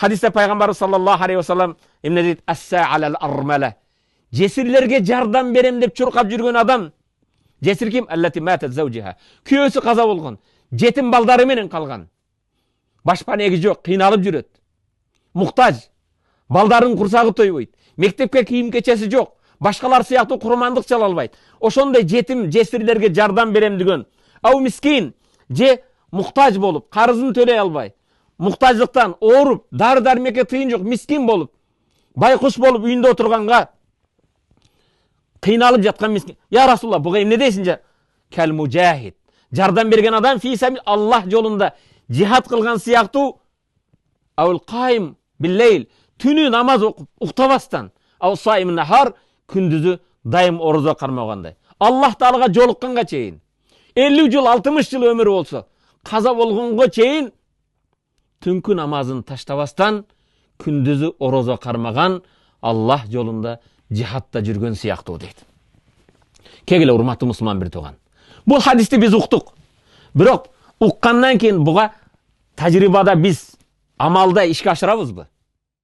Hadiste Peygamber sallallahu aleyhi ve sellem emne deydi? As-sa'alal armala. Cesirlerge jardam berem dep çurkap жүрген adam. Cesir kim? Allati matat zawjiha. Kүйөөсү каза болгон. Жетим балдары менен калган. Башпанеги жок, кыйналып жүрөт. Муктаж. Балдарын курсагы тойбойт. Мектепке кийим кечеси жок. Башкалар сыяктуу курмандык чала албайт. Ошондой жетим жесирлерге жардам берем деген. Ау мискин же муктаж болуп, карызын төлөй албай, муктаждыктан ооруп, дары-дармекке тыйын жок, мискин болуп, байкуш болуп үйүндө отурганга кыйналып жаткан мискин. Я Расулалла, буга эмне дейсиң же? Кал мужахид. Жардам берген адам фи сабил Аллах жолунда жихад кылган сыяктуу. Аул кайым биллейл. Түнү намаз окуп, уктабастан. Ау сайым нахар, күндүзү дайым орозо кармагандай. Аллах Таалага жолукканга чейин 50 жыл, 60 жыл өмүрү болсо, каза болгонго чейин түнкү намазын таштабастан, күндүзү орозо кармаган, Аллах жолунда жихадта жүргөн сыяктуу дейт. Кегиле урматтуу мусулман бир тууган. Бул хадисти биз уктук. Бирок уккандан кийин буга тажрыйбада биз амалда ишке ашырабызбы?